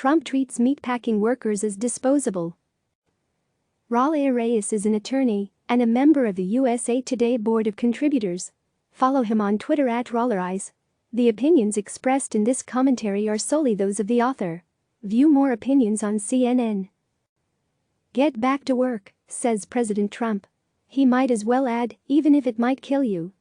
Trump treats meatpacking workers as disposable. Raul Reyes is an attorney and a member of the USA Today Board of Contributors. Follow him on Twitter @RaulerEyes. The opinions expressed in this commentary are solely those of the author. View more opinions on CNN. Get back to work, says President Trump. He might as well add, even if it might kill you.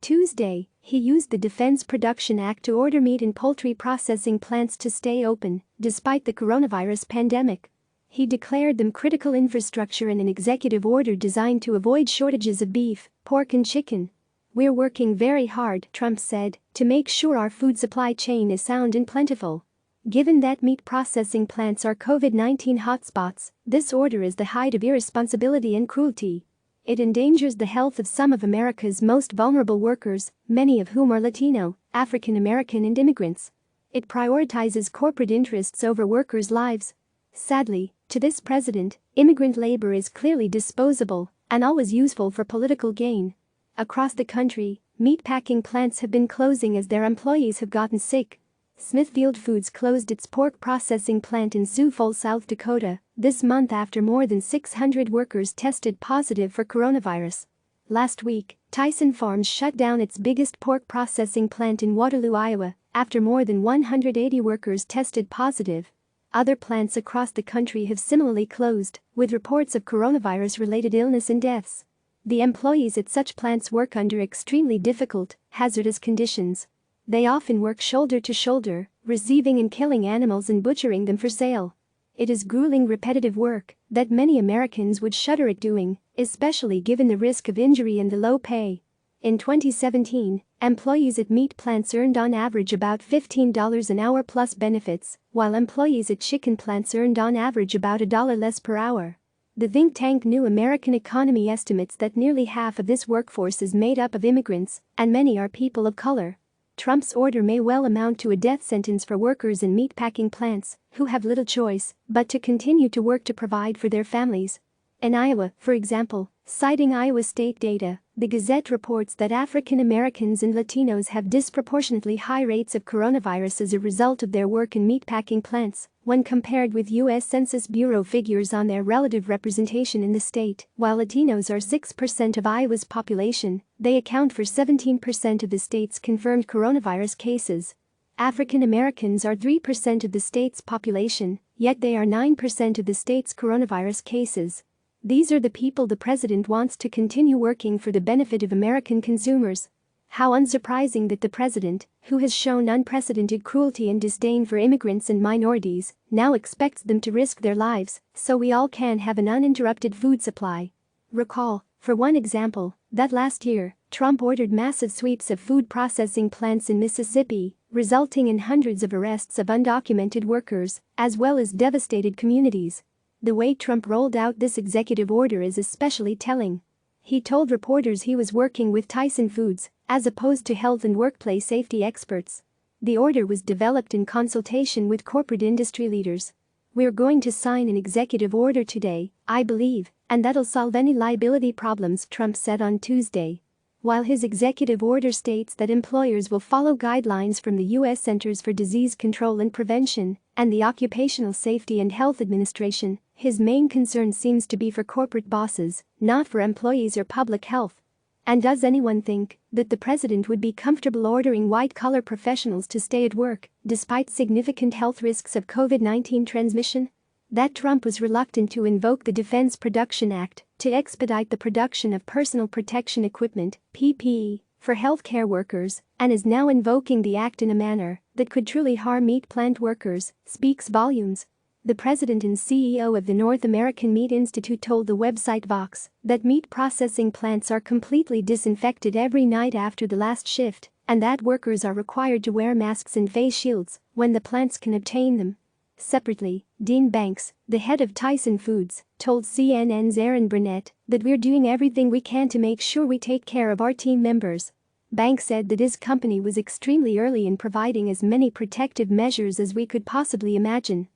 Tuesday, he used the Defense Production Act to order meat and poultry processing plants to stay open, despite the coronavirus pandemic. He declared them critical infrastructure in an executive order designed to avoid shortages of beef, pork and chicken. "We're working very hard," Trump said, "to make sure our food supply chain is sound and plentiful. Given that meat processing plants are COVID-19 hotspots, this order is the height of irresponsibility and cruelty. It endangers the health of some of America's most vulnerable workers, many of whom are Latino, African American and immigrants. It prioritizes corporate interests over workers' lives." Sadly, to this president, immigrant labor is clearly disposable and always useful for political gain. Across the country, meatpacking plants have been closing as their employees have gotten sick. Smithfield Foods closed its pork processing plant in Sioux Falls, South Dakota, this month after more than 600 workers tested positive for coronavirus. Last week, Tyson Farms shut down its biggest pork processing plant in Waterloo, Iowa, after more than 180 workers tested positive. Other plants across the country have similarly closed, with reports of coronavirus-related illness and deaths. The employees at such plants work under extremely difficult, hazardous conditions. They often work shoulder to shoulder, receiving and killing animals and butchering them for sale. It is grueling, repetitive work that many Americans would shudder at doing, especially given the risk of injury and the low pay. In 2017, employees at meat plants earned on average about $15 an hour plus benefits, while employees at chicken plants earned on average about $1 less per hour. The think tank New American Economy estimates that nearly half of this workforce is made up of immigrants, and many are people of color. Trump's order may well amount to a death sentence for workers in meatpacking plants, who have little choice but to continue to work to provide for their families. In Iowa, for example, citing Iowa state data, the Gazette reports that African Americans and Latinos have disproportionately high rates of coronavirus as a result of their work in meatpacking plants, when compared with U.S. Census Bureau figures on their relative representation in the state. While Latinos are 6% of Iowa's population, they account for 17% of the state's confirmed coronavirus cases. African Americans are 3% of the state's population, yet they are 9% of the state's coronavirus cases. These are the people the president wants to continue working for the benefit of American consumers. How unsurprising that the president, who has shown unprecedented cruelty and disdain for immigrants and minorities, now expects them to risk their lives so we all can have an uninterrupted food supply. Recall, for one example, that last year, Trump ordered massive sweeps of food processing plants in Mississippi, resulting in hundreds of arrests of undocumented workers, as well as devastated communities. The way Trump rolled out this executive order is especially telling. He told reporters he was working with Tyson Foods, as opposed to health and workplace safety experts. The order was developed in consultation with corporate industry leaders. "We're going to sign an executive order today, I believe, and that'll solve any liability problems," Trump said on Tuesday. While his executive order states that employers will follow guidelines from the U.S. Centers for Disease Control and Prevention and the Occupational Safety and Health Administration, his main concern seems to be for corporate bosses, not for employees or public health. And does anyone think that the president would be comfortable ordering white-collar professionals to stay at work, despite significant health risks of COVID-19 transmission? That Trump was reluctant to invoke the Defense Production Act to expedite the production of personal protection equipment, PPE, for healthcare workers, and is now invoking the act in a manner that could truly harm meat plant workers, speaks volumes. The president and CEO of the North American Meat Institute told the website Vox that meat processing plants are completely disinfected every night after the last shift, and that workers are required to wear masks and face shields when the plants can obtain them. Separately, Dean Banks, the head of Tyson Foods, told CNN's Aaron Burnett that "we're doing everything we can to make sure we take care of our team members." Banks said that his company was extremely early in providing as many protective measures as we could possibly imagine.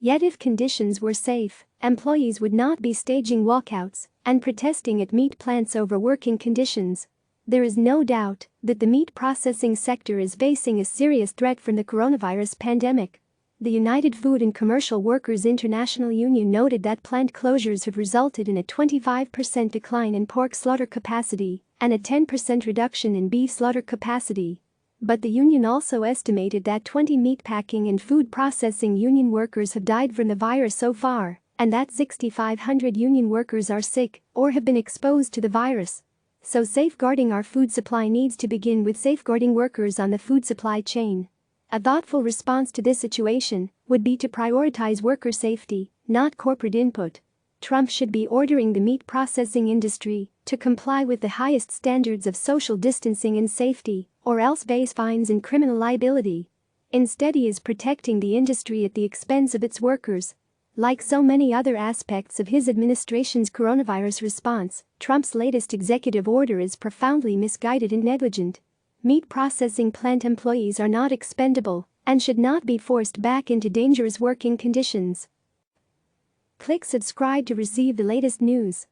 Yet if conditions were safe, employees would not be staging walkouts and protesting at meat plants over working conditions. There is no doubt that the meat processing sector is facing a serious threat from the coronavirus pandemic. The United Food and Commercial Workers International Union noted that plant closures have resulted in a 25% decline in pork slaughter capacity and a 10% reduction in beef slaughter capacity. But the union also estimated that 20 meatpacking and food processing union workers have died from the virus so far, and that 6,500 union workers are sick or have been exposed to the virus. So safeguarding our food supply needs to begin with safeguarding workers on the food supply chain. A thoughtful response to this situation would be to prioritize worker safety, not corporate input. Trump should be ordering the meat processing industry to comply with the highest standards of social distancing and safety, or else face fines and criminal liability. Instead, he is protecting the industry at the expense of its workers. Like so many other aspects of his administration's coronavirus response, Trump's latest executive order is profoundly misguided and negligent. Meat processing plant employees are not expendable and should not be forced back into dangerous working conditions. Click subscribe to receive the latest news.